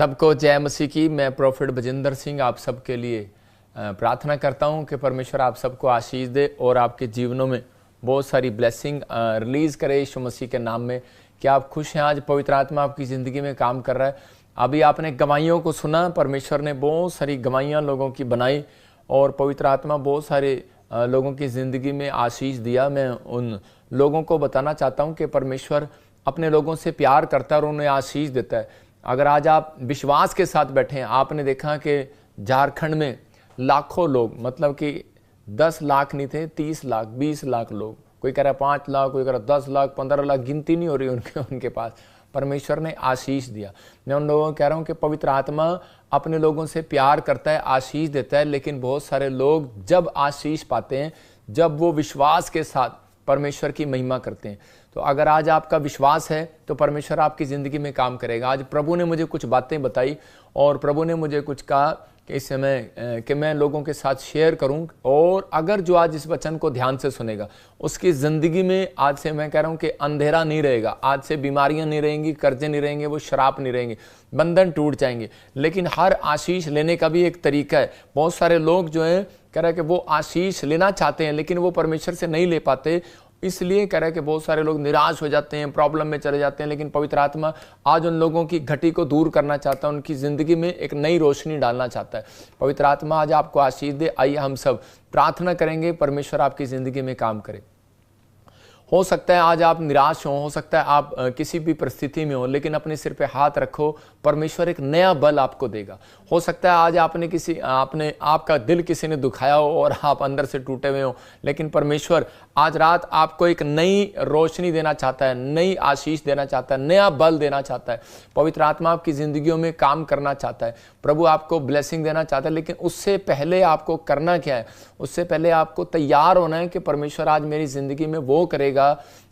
सबको जय मसीह की। मैं प्रोफेट बजिंदर सिंह आप सबके लिए प्रार्थना करता हूं कि परमेश्वर आप सबको आशीष दे और आपके जीवनों में बहुत सारी ब्लेसिंग रिलीज़ करे यीशु मसीह के नाम में। कि आप खुश हैं? आज पवित्र आत्मा आपकी ज़िंदगी में काम कर रहा है। अभी आपने गवाहियों को सुना, परमेश्वर ने बहुत सारी गवाहियाँ लोगों की बनाई और पवित्र आत्मा बहुत सारे लोगों की ज़िंदगी में आशीष दिया। मैं उन लोगों को बताना चाहता हूँ कि परमेश्वर अपने लोगों से प्यार करता है और उन्हें आशीष देता है। अगर आज आप विश्वास के साथ बैठे हैं, आपने देखा कि झारखंड में लाखों लोग, मतलब कि 10 लाख नहीं थे, 30 लाख 20 लाख लोग, कोई कह रहा है 5 लाख, कोई कह रहा 10 लाख 15 लाख, गिनती नहीं हो रही उनके पास। परमेश्वर ने आशीष दिया। मैं उन लोगों को कह रहा हूँ कि पवित्र आत्मा अपने लोगों से प्यार करता है, आशीष देता है। लेकिन बहुत सारे लोग जब आशीष पाते हैं, जब वो विश्वास के साथ परमेश्वर की महिमा करते हैं। तो अगर आज आपका विश्वास है तो परमेश्वर आपकी ज़िंदगी में काम करेगा। आज प्रभु ने मुझे कुछ बातें बताई और प्रभु ने मुझे कुछ कहा कि इस समय कि मैं लोगों के साथ शेयर करूं। और अगर जो आज इस वचन को ध्यान से सुनेगा, उसकी ज़िंदगी में आज से मैं कह रहा हूं कि अंधेरा नहीं रहेगा। आज से बीमारियां नहीं रहेंगी, कर्जे नहीं रहेंगे, वो शराब नहीं रहेंगे, बंधन टूट जाएंगे। लेकिन हर आशीष लेने का भी एक तरीका है। बहुत सारे लोग जो है कह रहा है कि वो आशीष लेना चाहते हैं लेकिन वो परमेश्वर से नहीं ले पाते, इसलिए कह रहा है कि बहुत सारे लोग निराश हो जाते हैं, प्रॉब्लम में चले जाते हैं। लेकिन पवित्र आत्मा आज उन लोगों की घटी को दूर करना चाहता है, उनकी ज़िंदगी में एक नई रोशनी डालना चाहता है। पवित्र आत्मा आज आपको आशीष दे। आइए हम सब प्रार्थना करेंगे, परमेश्वर आपकी ज़िंदगी में काम करे। हो सकता है आज आप निराश हो सकता है आप किसी भी परिस्थिति में हो, लेकिन अपने सिर पे हाथ रखो, परमेश्वर एक नया बल आपको देगा। हो सकता है आज आपका दिल किसी ने दुखाया हो और आप अंदर से टूटे हुए हो, लेकिन परमेश्वर आज रात आपको एक नई रोशनी देना चाहता है, नई आशीष देना चाहता है, नया बल देना चाहता है। पवित्र आत्मा आपकी ज़िंदगियों में काम करना चाहता है। प्रभु आपको ब्लेसिंग देना चाहता है। लेकिन उससे पहले आपको करना क्या है? उससे पहले आपको तैयार होना है कि परमेश्वर आज मेरी ज़िंदगी में वो करेगा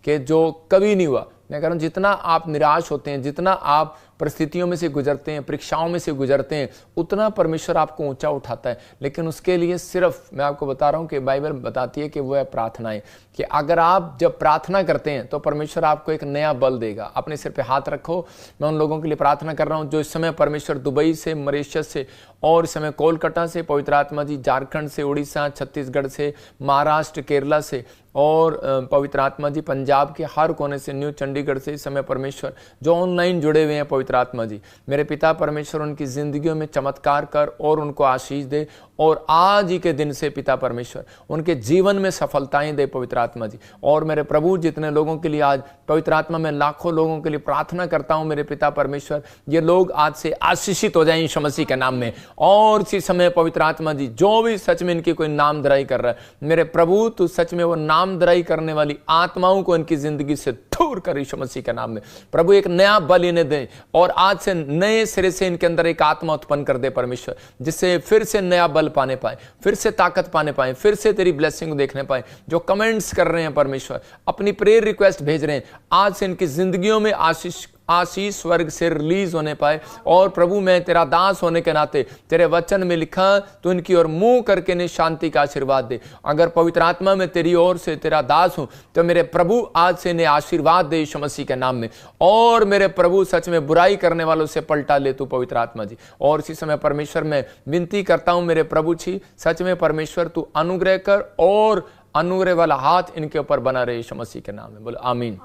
कि जो कभी नहीं हुआ। मैं कह रहा हूं, जितना आप निराश होते हैं, जितना आप परिस्थितियों में से गुजरते हैं, परीक्षाओं में से गुजरते हैं, उतना परमेश्वर आपको ऊंचा उठाता है। लेकिन उसके लिए सिर्फ मैं आपको बता रहा हूं कि बाइबल बताती है कि वो है प्रार्थनाएं। कि अगर आप जब प्रार्थना करते हैं तो परमेश्वर आपको एक नया बल देगा। अपने सिर पे हाथ रखो। मैं उन लोगों के लिए प्रार्थना कर रहा हूं जो इस समय परमेश्वर दुबई से, मॉरिशस से और इस समय कोलकाता से, पवित्र आत्मा जी झारखंड से, उड़ीसा, छत्तीसगढ़ से, महाराष्ट्र, केरला से और पवित्र आत्मा जी पंजाब के हर कोने से, न्यू चंडीगढ़ से इस समय परमेश्वर जो ऑनलाइन जुड़े हुए हैं, पवित्र आत्मा जी मेरे पिता परमेश्वर उनकी जिंदगियों में चमत्कार कर और उनको आशीष दे। और आज ही के दिन से पिता परमेश्वर उनके जीवन में सफलताएं दे पवित्र आत्मा जी। और मेरे प्रभु जितने लोगों के लिए आज पवित्र आत्मा में लाखों लोगों के लिए प्रार्थना करता हूं मेरे पिता परमेश्वर, ये लोग आज से आशीषित हो जाएं यीशु मसीह के नाम में। और इसी समय पवित्र आत्मा जी जो भी सच में इनकी कोई नामधराई कर रहा है, मेरे प्रभु तू सच में वो नामधराई करने वाली आत्माओं को इनकी जिंदगी से दूर कर यीशु मसीह के नाम में। प्रभु एक नया बल इन्हें दे और आज से नए सिरे से इनके अंदर एक आत्मा उत्पन्न कर दे परमेश्वर, जिससे फिर से नया बल पाने पाए, फिर से ताकत पाने पाए, फिर से तेरी ब्लेसिंग देखने पाए। जो कमेंट्स कर रहे हैं परमेश्वर, अपनी प्रेयर रिक्वेस्ट भेज रहे हैं, आज से इनकी जिंदगियों में आशीष स्वर्ग से रिलीज होने पाए। और प्रभु मैं तेरा दास होने के नाते तेरे वचन में लिखा तो इनकी ओर मुंह करके ने शांति का आशीर्वाद दे। अगर पवित्र आत्मा में तेरी ओर से तेरा दास हूं तो मेरे प्रभु आज से इन्हें आशीर्वाद दे यीशु मसीह के नाम में। और मेरे प्रभु सच में बुराई करने वालों से पलटा ले तू पवित्र आत्मा जी। और इसी समय परमेश्वर मैं विनती करता हूं मेरे प्रभु जी, सच में परमेश्वर तू अनुग्रह कर और अनुग्रह वाला हाथ इनके ऊपर बना रहे यीशु मसीह के नाम में। बोलो आमीन।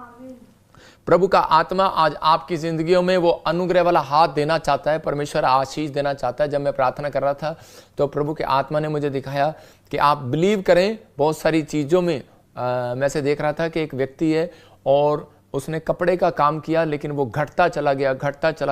प्रभु का आत्मा आज आपकी जिंदगियों में वो अनुग्रह वाला हाथ देना चाहता है, परमेश्वर आशीष देना चाहता है। जब मैं प्रार्थना कर रहा था तो प्रभु के आत्मा ने मुझे दिखाया कि आप बिलीव करें बहुत सारी चीज़ों में। मैं से देख रहा था कि एक व्यक्ति है और उसने कपड़े का काम किया लेकिन वो घटता चला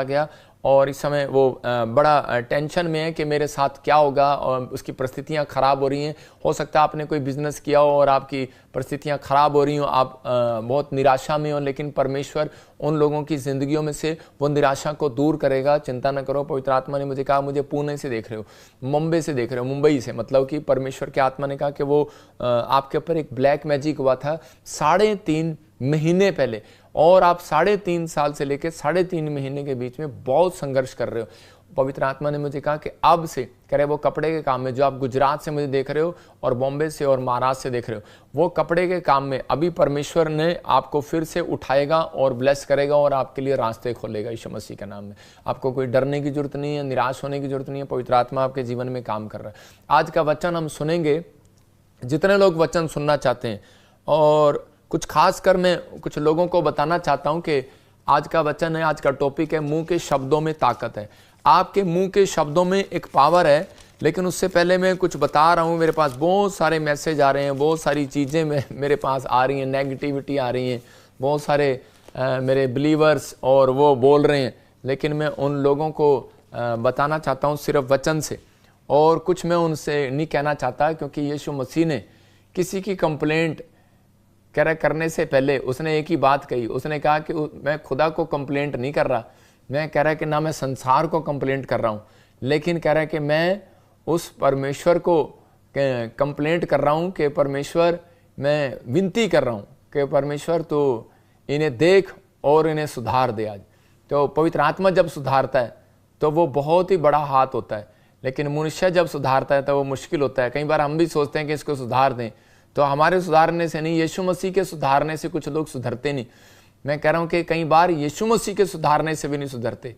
गया और इस समय वो बड़ा टेंशन में है कि मेरे साथ क्या होगा और उसकी परिस्थितियां खराब हो रही हैं। हो सकता है आपने कोई बिजनेस किया हो और आपकी परिस्थितियां खराब हो रही हो, आप बहुत निराशा में हो, लेकिन परमेश्वर उन लोगों की ज़िंदगियों में से वो निराशा को दूर करेगा। चिंता न करो। पवित्र आत्मा ने मुझे कहा मुझे पुणे से देख रहे हो, मुंबई से देख रहे हो, मुंबई से, मतलब कि परमेश्वर के आत्मा ने कहा कि वो आपके ऊपर एक ब्लैक मैजिक हुआ था 3.5 महीने पहले और आप 3.5 साल से लेकर 3.5 महीने के बीच में बहुत संघर्ष कर रहे हो पवित्र आत्मा ने मुझे कहा कि अब से कह रहे वो कपड़े के काम में, जो आप गुजरात से मुझे देख रहे हो और बॉम्बे से और महाराष्ट्र से देख रहे हो, वो कपड़े के काम में अभी परमेश्वर ने आपको फिर से उठाएगा और ब्लेस करेगा और आपके लिए रास्ते खोलेगा यीशु मसीह के नाम में। आपको कोई डरने की जरूरत नहीं है, निराश होने की जरूरत नहीं है। पवित्र आत्मा आपके जीवन में काम कर रहा है। आज का वचन हम सुनेंगे, जितने लोग वचन सुनना चाहते हैं, और कुछ खास कर मैं कुछ लोगों को बताना चाहता हूं कि आज का वचन है, आज का टॉपिक है, मुंह के शब्दों में ताकत है। आपके मुंह के शब्दों में एक पावर है। लेकिन उससे पहले मैं कुछ बता रहा हूं, मेरे पास बहुत सारे मैसेज आ रहे हैं, बहुत सारी चीज़ें मेरे पास आ रही हैं, नेगेटिविटी आ रही हैं, बहुत सारे मेरे बिलीवर्स और वो बोल रहे हैं। लेकिन मैं उन लोगों को बताना चाहता हूं सिर्फ वचन से, और कुछ मैं उनसे नहीं कहना चाहता, क्योंकि यीशु मसीह ने किसी की कंप्लेंट करने से पहले उसने एक ही बात कही। उसने कहा कि मैं खुदा को कंप्लेंट नहीं कर रहा, मैं कह रहा कि ना मैं संसार को कंप्लेंट कर रहा हूँ, लेकिन कह रहा है कि मैं उस परमेश्वर को कंप्लेंट कर रहा हूँ कि परमेश्वर, मैं विनती कर रहा हूँ कि परमेश्वर तो इन्हें देख और इन्हें सुधार दे। आज तो पवित्र आत्मा जब सुधारता है तो वो बहुत ही बड़ा हाथ होता है, लेकिन मनुष्य जब सुधारता है तो वो मुश्किल होता है। कई बार हम भी सोचते हैं कि इसको सुधार दें, तो हमारे सुधारने से नहीं, यीशु मसीह के सुधारने से कुछ लोग सुधरते नहीं। मैं कह रहा हूं कि कई बार यीशु मसीह के सुधारने से भी नहीं सुधरते,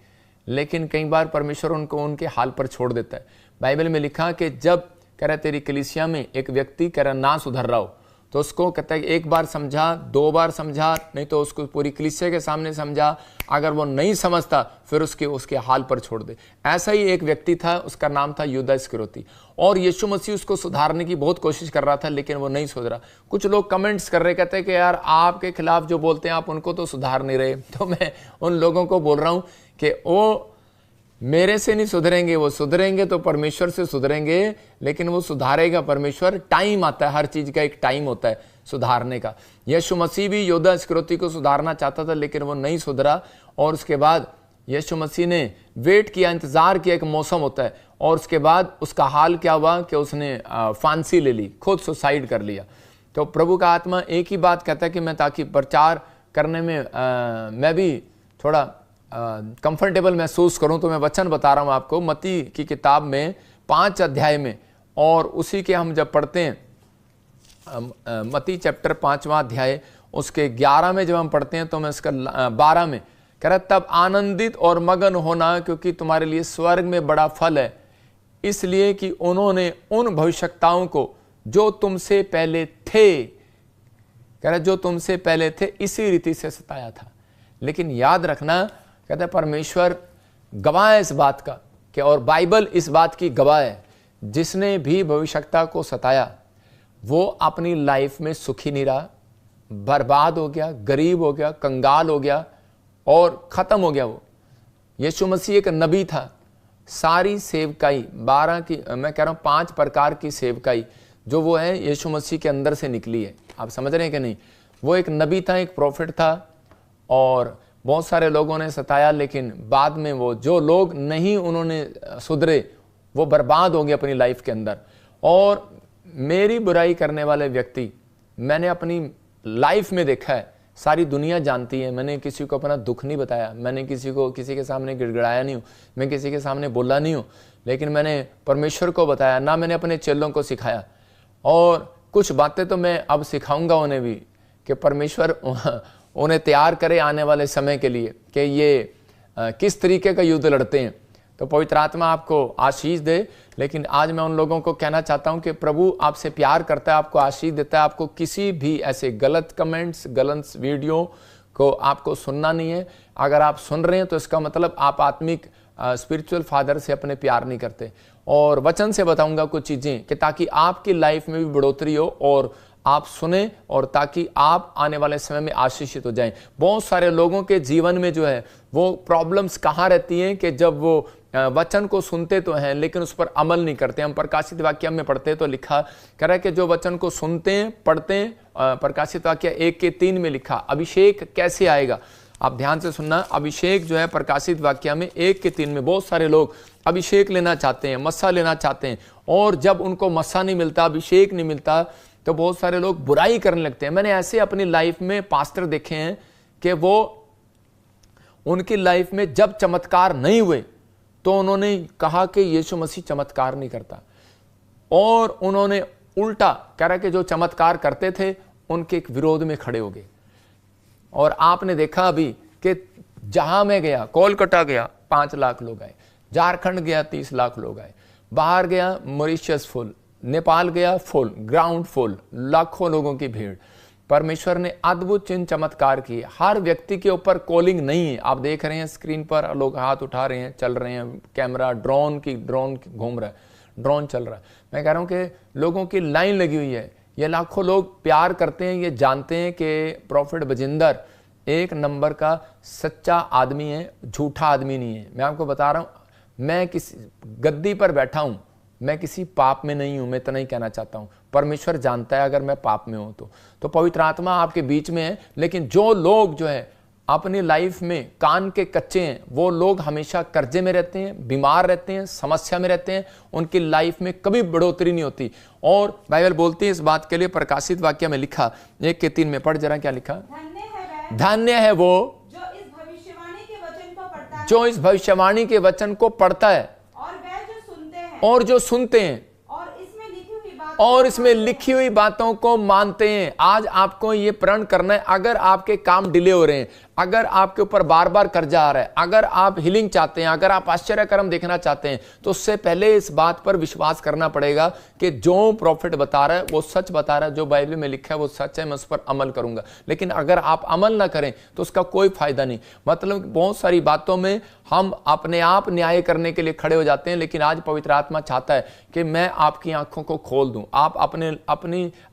लेकिन कई बार परमेश्वर उनको उनके हाल पर छोड़ देता है। बाइबल में लिखा कि जब कह रहा तेरी कलीसिया में एक व्यक्ति कह रहा ना सुधर रहा हो, तो उसको कहता है एक बार समझा, 2 बार समझा, नहीं तो उसको पूरी कलीसिया के सामने समझा। अगर वो नहीं समझता फिर उसके हाल पर छोड़ दे। ऐसा ही एक व्यक्ति था, उसका नाम था यहूदा इस्करियोती, और यीशु मसीह उसको सुधारने की बहुत कोशिश कर रहा था, लेकिन वो नहीं सुधरा। कुछ लोग कमेंट्स कर रहे, कहते हैं कि यार आपके खिलाफ जो बोलते हैं आप उनको तो सुधार नहीं रहे। तो मैं उन लोगों को बोल रहा हूं कि वो मेरे से नहीं सुधरेंगे, वो सुधरेंगे तो परमेश्वर से सुधरेंगे, लेकिन वो सुधारेगा परमेश्वर। टाइम आता है, हर चीज का एक टाइम होता है सुधारने का। यीशु मसीह भी यहूदा इस्करियोती को सुधारना चाहता था, लेकिन वो नहीं सुधरा। और उसके बाद यीशु मसीह ने वेट किया, इंतजार किया, एक मौसम होता है, और उसके बाद उसका हाल क्या हुआ कि उसने फांसी ले ली, खुद सुसाइड कर लिया। तो प्रभु का आत्मा एक ही बात कहता है कि मैं ताकि प्रचार करने में मैं भी थोड़ा कंफर्टेबल महसूस करूं, तो मैं वचन बता रहा हूं आपको मत्ती की किताब में 5 अध्याय में, और उसी के हम जब पढ़ते हैं मत्ती चैप्टर 5वां अध्याय उसके 11 में जब हम पढ़ते हैं, तो मैं उसका 12 में कह रहा, तब आनंदित और मगन होना, क्योंकि तुम्हारे लिए स्वर्ग में बड़ा फल है, इसलिए कि उन्होंने उन भविष्यवक्ताओं को जो तुमसे पहले थे, कह रहा जो तुमसे पहले थे, इसी रीति से सताया था। लेकिन याद रखना, कहता है परमेश्वर गवाह है इस बात का कि, और बाइबल इस बात की गवाह है, जिसने भी भविष्यवक्ता को सताया वो अपनी लाइफ में सुखी नहीं रहा, बर्बाद हो गया, गरीब हो गया, कंगाल हो गया और खत्म हो गया। वो यीशु मसीह एक नबी था। सारी सेवकाई 12 की, मैं कह रहा हूं 5 प्रकार की सेवकाई जो वो है यीशु मसीह के अंदर से निकली है। आप समझ रहे हैं कि नहीं? वो एक नबी था, एक प्रॉफिट था, और बहुत सारे लोगों ने सताया, लेकिन बाद में वो जो लोग नहीं उन्होंने सुधरे वो बर्बाद हो गए अपनी लाइफ के अंदर। और मेरी बुराई करने वाले व्यक्ति मैंने अपनी लाइफ में देखा है, सारी दुनिया जानती है। मैंने किसी को अपना दुख नहीं बताया, मैंने किसी के सामने गिड़गिड़ाया नहीं हूँ, मैं किसी के सामने बोला नहीं हूँ, लेकिन मैंने परमेश्वर को बताया ना, मैंने अपने चेलों को सिखाया। और कुछ बातें तो मैं अब सिखाऊंगा उन्हें भी, कि परमेश्वर उन्हें तैयार करे आने वाले समय के लिए कि ये किस तरीके का युद्ध लड़ते हैं। तो पवित्र आत्मा आपको आशीष दे। लेकिन आज मैं उन लोगों को कहना चाहता हूं कि प्रभु आपसे प्यार करता है, आपको आशीष देता है। आपको किसी भी ऐसे गलत कमेंट्स, गलत वीडियो को आपको सुनना नहीं है। अगर आप सुन रहे हैं तो इसका मतलब आप आत्मिक स्पिरिचुअल फादर से अपने प्यार नहीं करते। और वचन से बताऊंगा कुछ चीजें कि ताकि आपकी लाइफ में भी बढ़ोतरी हो और आप सुने, और ताकि आप आने वाले समय में आशीषित हो जाएं। बहुत सारे लोगों के जीवन में जो है वो प्रॉब्लम्स कहाँ रहती हैं कि जब वो वचन को सुनते तो हैं लेकिन उस पर अमल नहीं करते। हम प्रकाशित वाक्य में पढ़ते हैं तो लिखा कह रहा है कि जो वचन को सुनते हैं, पढ़ते हैं, प्रकाशित वाक्य 1:3 में लिखा अभिषेक कैसे आएगा। आप ध्यान से सुनना, अभिषेक जो है प्रकाशित वाक्य में 1:3 में बहुत सारे लोग अभिषेक लेना चाहते हैं, मस्सा लेना चाहते हैं, और जब उनको मस्सा नहीं मिलता, अभिषेक नहीं मिलता, तो बहुत सारे लोग बुराई करने लगते हैं। मैंने ऐसे अपनी लाइफ में पास्टर देखे हैं कि वो उनकी लाइफ में जब चमत्कार नहीं हुए तो उन्होंने कहा कि यीशु मसीह चमत्कार नहीं करता, और उन्होंने उल्टा कह रहा कि जो चमत्कार करते थे उनके एक विरोध में खड़े हो गए। और आपने देखा अभी कि जहां मैं गया, कोलकाता गया 5 लाख लोग आए, झारखंड गया 30 लाख लोग आए, बाहर गया मॉरिशस फुल, नेपाल गया फुल, ग्राउंड फुल, लाखों लोगों की भीड़। परमेश्वर ने अद्भुत चिन्ह चमत्कार किए। हर व्यक्ति के ऊपर कॉलिंग नहीं है। आप देख रहे हैं स्क्रीन पर लोग हाथ उठा रहे हैं, चल रहे हैं, कैमरा ड्रोन घूम रहा है, ड्रोन चल रहा है। मैं कह रहा हूं कि लोगों की लाइन लगी हुई है। ये लाखों लोग प्यार करते हैं, ये जानते हैं कि प्रॉफिट बजिंदर एक नंबर का सच्चा आदमी है, झूठा आदमी नहीं है। मैं आपको बता रहा हूं, मैं किसी गद्दी पर बैठा हूं, मैं किसी पाप में नहीं हूं। मैं इतना ही कहना चाहता हूं, परमेश्वर जानता है अगर मैं पाप में हूं तो पवित्र आत्मा आपके बीच में है। लेकिन जो लोग जो है अपनी लाइफ में कान के कच्चे हैं, वो लोग हमेशा कर्जे में रहते हैं, बीमार रहते हैं, समस्या में रहते हैं, उनकी लाइफ में कभी बढ़ोतरी नहीं होती। और बाइबल बोलती है इस बात के लिए, प्रकाशित वाक्य में लिखा 1:3 में, पढ़ जरा क्या लिखा, धन्य है वो जो इस भविष्यवाणी के वचन को पढ़ता है और जो सुनते हैं और इसमें लिखी हुई बातों को मानते हैं। आज आपको ये प्रण करना है, अगर आपके काम डिले हो रहे हैं, अगर आपके ऊपर बार बार कर्जा आ रहा है, अगर आप हीलिंग चाहते हैं, अगर आप आश्चर्य कर्म देखना चाहते हैं, तो उससे पहले इस बात पर विश्वास करना पड़ेगा कि जो प्रॉफिट बता रहा है वो सच बता रहा है, जो बाइबल में लिखा है वो सच है, मैं उस पर अमल करूंगा। लेकिन अगर आप अमल ना करें तो उसका कोई फायदा नहीं। मतलब बहुत सारी बातों में हम अपने आप न्याय करने के लिए खड़े हो जाते हैं, लेकिन आज पवित्र आत्मा चाहता है कि मैं आपकी आंखों को खोल दूं। आप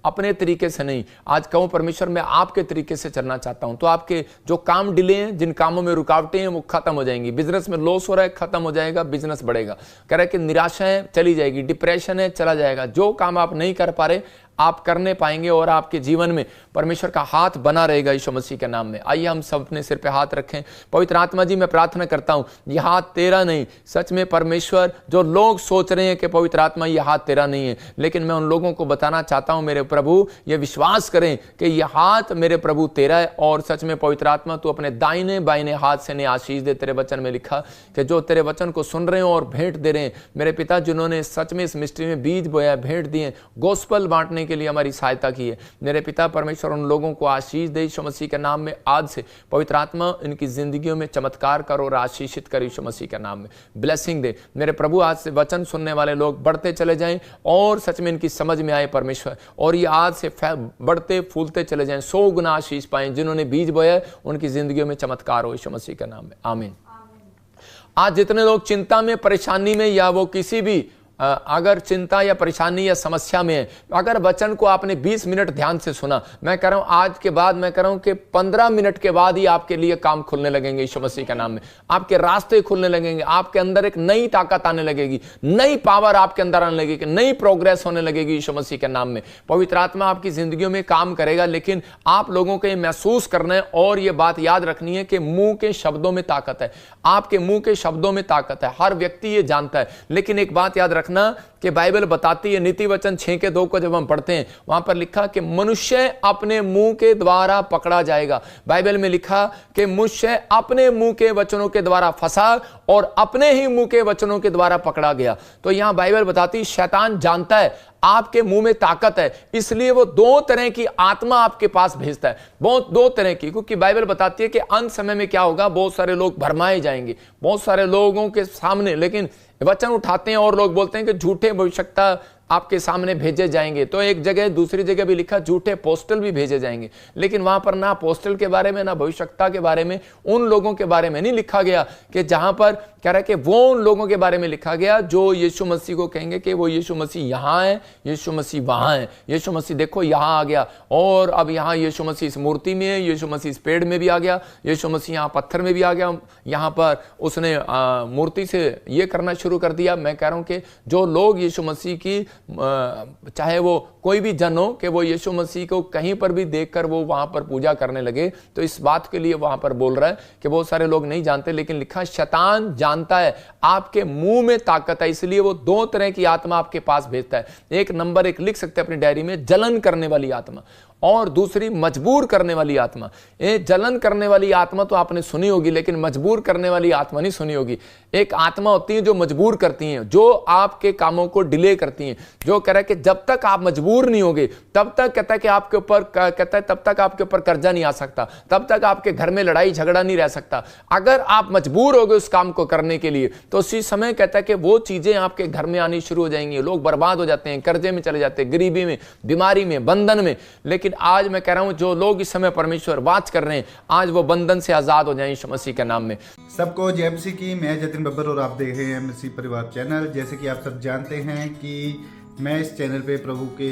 अपने तरीके से नहीं, आज कहूं परमेश्वर मैं आपके तरीके से चलना चाहता हूं, तो आपके जो काम डिले हैं, जिन कामों में रुकावटें हैं, वो खत्म हो जाएंगी। बिजनेस में लॉस हो रहा है, खत्म हो जाएगा, बिजनेस बढ़ेगा। कह रहा है कि निराशा है, चली जाएगी, डिप्रेशन है, चला जाएगा। जो काम आप नहीं कर पा रहे आप करने पाएंगे, और आपके जीवन में परमेश्वर का हाथ बना रहेगा यीशु मसीह के नाम में। आइए हम सब अपने सिर पे हाथ रखें। पवित्र आत्मा जी, मैं प्रार्थना करता हूं, यह हाथ तेरा नहीं, सच में परमेश्वर, जो लोग सोच रहे हैं कि पवित्र आत्मा यह हाथ तेरा नहीं है, लेकिन मैं उन लोगों को बताना चाहता हूं मेरे प्रभु, ये विश्वास करें कि यह हाथ मेरे प्रभु तेरा है। और सच में पवित्र आत्मा तू अपने दाहिने बाइने हाथ से ने आशीष दे। तेरे वचन में लिखा कि जो तेरे वचन को सुन रहे हो और भेंट दे रहे हैं, मेरे पिता जिन्होंने सच में इस मिस्ट्री में बीज बोया, भेंट दिए, गोस्पल बांटने के लिए हमारी सहायता की है, मेरे पिता परमेश्वर उन लोगों को आशीष दे यीशु मसीह के नाम में। आज से पवित्र आत्मा इनकी जिंदगियों में चमत्कार करो और आशीषित कर यीशु मसीह के नाम में। ब्लेसिंग दे मेरे प्रभु। आज से वचन सुनने वाले लोग बढ़ते चले जाएं और सच में इनकी समझ में आए परमेश्वर, और ये आज से बढ़ते फूलते चले जाएं, 100 गुना आशीष पाएं। जिन्होंने बीज बोया उनकी जिंदगियों में चमत्कार हो यीशु मसीह के नाम में, आमीन। आज जितने लोग चिंता में, परेशानी में, या वो किसी भी अगर चिंता या परेशानी या समस्या में है, अगर वचन को आपने 20 मिनट ध्यान से सुना, मैं कह रहा हूं आज के बाद, मैं कह रहा हूं कि 15 मिनट के बाद ही आपके लिए काम खुलने लगेंगे यीशु मसीह के नाम में। आपके रास्ते खुलने लगेंगे, आपके अंदर एक नई ताकत आने लगेगी, नई पावर आपके अंदर आने लगेगी, नई प्रोग्रेस होने लगेगी यीशु मसीह के नाम में। पवित्र आत्मा आपकी जिंदगियों में काम करेगा, लेकिन आप लोगों को ये महसूस करना है और ये बात याद रखनी है कि मुंह के शब्दों में ताकत है। आपके मुंह के शब्दों में ताकत है, हर व्यक्ति ये जानता है। लेकिन एक बात याद रखना कि बाइबल बताती है, नीति वचन 6:2 को जब हम पढ़ते हैं, वहां पर लिखा कि मनुष्य अपने मुंह के द्वारा पकड़ा जाएगा। बाइबल में लिखा कि मनुष्य अपने मुंह के वचनों के द्वारा फंसा और अपने ही मुंह के वचनों के द्वारा पकड़ा गया। तो यहां बाइबल बताती है, शैतान जानता है आपके मुंह में ताकत है, इसलिए वो 2 तरह की आत्मा आपके पास भेजता है, बहुत 2 तरह की। क्योंकि बाइबल बताती है कि अंत समय में क्या होगा, बहुत सारे लोग भरमाए जाएंगे, बहुत सारे लोगों के सामने लेकिन वचन उठाते हैं और लोग बोलते हैं कि झूठे भविष्यवक्ता आपके सामने भेजे जाएंगे। तो एक जगह दूसरी जगह भी लिखा झूठे पोस्टल भी भेजे जाएंगे, लेकिन वहां पर ना पोस्टल के बारे में ना भविष्यवक्ता के बारे में, उन लोगों के बारे में नहीं लिखा गया कि जहां पर कह रहा है कि वो उन लोगों के बारे में लिखा गया जो यीशु मसीह को कहेंगे कि वो यीशु मसीह यहां है, यीशु मसीह वहां है, यीशु मसीह देखो यहां आ गया, और अब यहां यीशु मसीह इस मूर्ति में है, यीशु मसीह इस पेड़ में भी आ गया, यीशु मसीह यहां पत्थर में भी आ गया, यहां पर उसने मूर्ति से ये करना शुरू कर दिया। मैं कह रहा हूं कि जो लोग यीशु मसीह की चाहे वो कोई भी जन हो कि वो यीशु मसीह को कहीं पर भी देखकर वो वहां पर पूजा करने लगे। तो इस बात के लिए वहां पर बोल रहा है कि बहुत सारे लोग नहीं जानते, लेकिन लिखा शैतान जानता है आपके मुंह में ताकत है, इसलिए वो दो तरह की आत्मा आपके पास भेजता है। एक नंबर एक लिख सकते हैं अपनी डायरी में, जलन करने वाली आत्मा, और दूसरी मजबूर करने वाली आत्मा। ये जलन करने वाली आत्मा तो आपने सुनी होगी, लेकिन मजबूर करने वाली आत्मा नहीं सुनी होगी। एक आत्मा होती है जो मजबूर करती हैं, जो आपके कामों को डिले करती हैं, जो कह रहा है कि जब तक आप मजबूर नहीं होगे तब तक, कहता है कि आपके ऊपर, कहता है तब तक आपके ऊपर कर्जा नहीं आ सकता, तब तक आपके घर में लड़ाई झगड़ा नहीं रह सकता। अगर आप मजबूर हो गए उस काम को करने के लिए, तो उसी समय कहता है कि वो चीजें आपके घर में आनी शुरू हो जाएंगी। लोग बर्बाद हो जाते हैं, कर्जे में चले जाते हैं, गरीबी में, बीमारी में, बंधन में। लेकिन आज मैं कह रहा हूं जो लोग इस समय परमेश्वर बात कर रहे हैं, आज वो बंधन से आजाद हो जाएं यीशु मसीह के नाम में। सबको जय मसीह की। मैं जतिन बब्बर और आप देख रहे हैं मसीह परिवार चैनल। जैसे कि आप सब जानते हैं कि मैं इस चैनल पे प्रभु के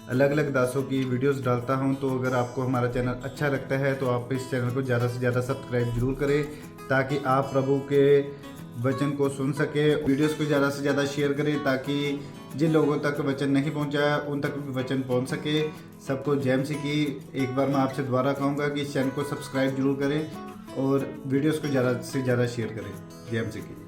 अलग अलग दासों की वीडियोस डालता हूं, तो अगर आपको हमारा चैनल अच्छा लगता है तो आप इस चैनल को ज़्यादा से ज़्यादा सब्सक्राइब जरूर करें, ताकि आप प्रभु के वचन को सुन सके। वीडियोस को ज़्यादा से ज़्यादा शेयर करें, ताकि जिन लोगों तक वचन नहीं पहुंचा उन तक भी वचन पहुंच सके। सबको जय मसीह की। एक बार मैं आपसे दोबारा कहूँगा कि इस चैनल को सब्सक्राइब जरूर करें और वीडियोस को ज़्यादा से ज़्यादा शेयर करें। जय मसीह की।